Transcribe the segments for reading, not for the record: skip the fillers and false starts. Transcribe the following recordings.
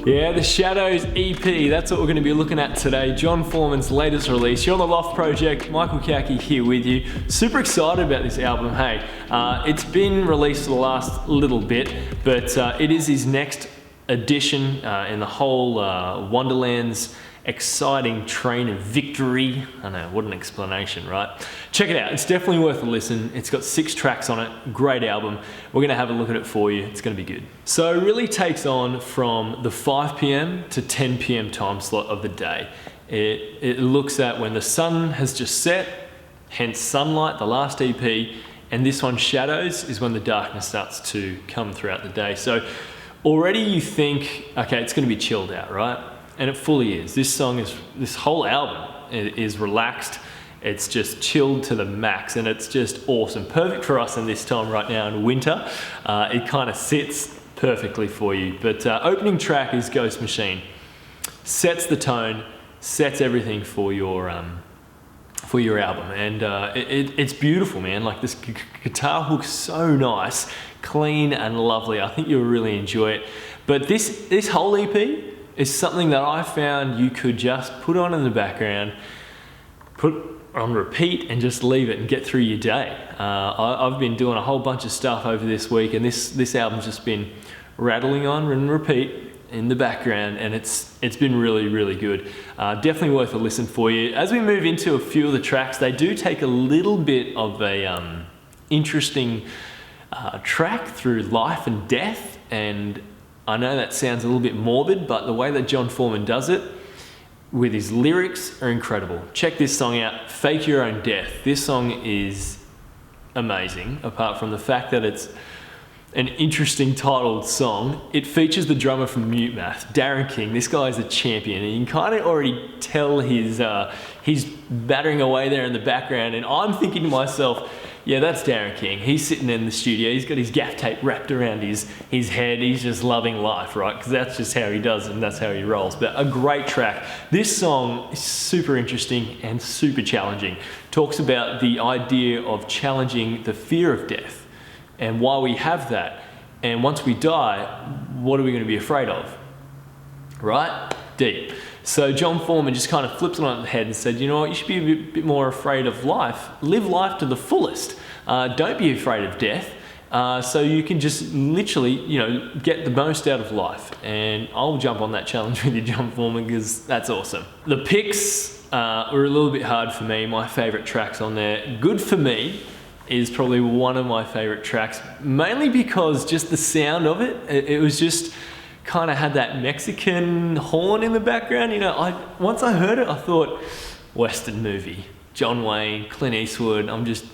Yeah, the Shadows EP, that's what we're going to be looking at today. Jon Foreman's latest release. You're on the Loft project, Michael Kaki here with you. Super excited about this album, hey. It's been released for the last little bit, but it is his next edition in the whole Wonderlands exciting train of victory. I know, what an explanation, right? Check it out, it's definitely worth a listen. It's got 6 tracks on it, great album. We're gonna have a look at it for you, it's gonna be good. So it really takes on from the 5 p.m. to 10 p.m. time slot of the day. It looks at when the sun has just set, hence Sunlight, the last EP, and this one, Shadows, is when the darkness starts to come throughout the day. So already you think, okay, it's gonna be chilled out, right? And it fully is. This whole album is relaxed. It's just chilled to the max, and it's just awesome. Perfect for us in this time right now in winter. It kind of sits perfectly for you. But opening track is Ghost Machine. Sets the tone, sets everything for your album, and it's beautiful, man. Like this guitar hook's so nice, clean and lovely. I think you'll really enjoy it. But this whole EP is something that I found you could just put on in the background, put on repeat, and just leave it and get through your day. I've been doing a whole bunch of stuff over this week, and this album's just been rattling on and repeat in the background, and it's been really, really good. Definitely worth a listen for you. As we move into a few of the tracks, they do take a little bit of a interesting track through life and death, and I know that sounds a little bit morbid, but the way that Jon Foreman does it with his lyrics are incredible. Check this song out, Fake Your Own Death. This song is amazing, apart from the fact that it's an interesting titled song. It features the drummer from Mute Math, Darren King. This guy is a champion, and you can kind of already tell he's battering away there in the background, and I'm thinking to myself, yeah, that's Darren King. He's sitting in the studio, he's got his gaff tape wrapped around his head, he's just loving life, right? Because that's just how he does it and that's how he rolls. But a great track. This song is super interesting and super challenging. Talks about the idea of challenging the fear of death and why we have that. And once we die, what are we going to be afraid of? Right? Deep. So Jon Foreman just kind of flips it on the head and said, you know what, you should be a bit more afraid of life. Live life to the fullest. Don't be afraid of death. So you can just literally, get the most out of life. And I'll jump on that challenge with you, Jon Foreman, because that's awesome. The picks were a little bit hard for me. My favorite tracks on there. Good For Me is probably one of my favorite tracks, mainly because just the sound of it, it was just kind of had that Mexican horn in the background. Once I heard it, I thought, Western movie, John Wayne, Clint Eastwood, I'm just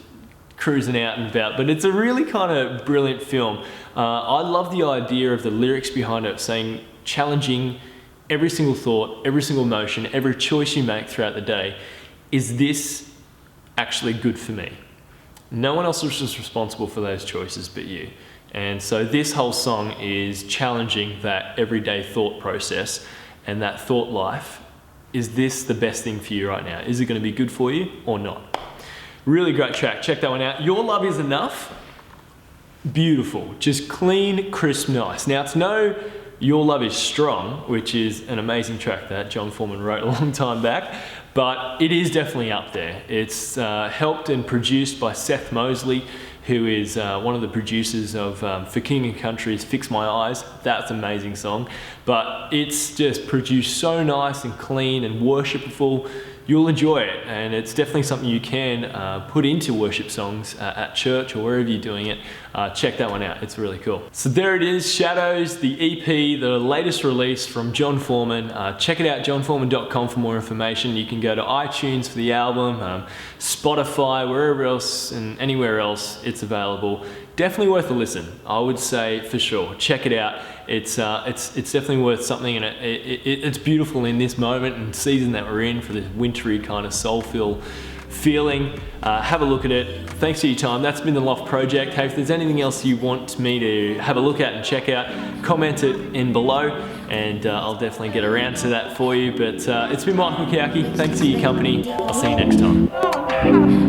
cruising out and about. But it's a really kind of brilliant film. I love the idea of the lyrics behind it, saying challenging every single thought, every single emotion, every choice you make throughout the day. Is this actually good for me? No one else is responsible for those choices but you. And so this whole song is challenging that everyday thought process and that thought life. Is this the best thing for you right now? Is it going to be good for you or not? Really great track. Check that one out. Your Love Is Enough. Beautiful. Just clean, crisp, nice. Now, it's no Your Love Is Strong, which is an amazing track that Jon Foreman wrote a long time back, but it is definitely up there. It's helped and produced by Seth Mosley, who is one of the producers of For King and Country's Fix My Eyes. That's an amazing song. But it's just produced so nice and clean and worshipful. You'll enjoy it, and it's definitely something you can put into worship songs at church or wherever you're doing it. Check that one out, it's really cool. So there it is, Shadows, the EP, the latest release from Jon Foreman. Check it out, jonforeman.com for more information. You can go to iTunes for the album, Spotify, wherever else and anywhere else it's available. Definitely worth a listen, I would say, for sure. Check it out. It's definitely worth something, and it's beautiful in this moment and season that we're in for this wintry kind of soulful feeling. Have a look at it. Thanks for your time. That's been the Loft project. Hey, if there's anything else you want me to have a look at and check out, comment it in below, and I'll definitely get around to that for you. But it's been Michael Kaki. Thanks for your company. I'll see you next time.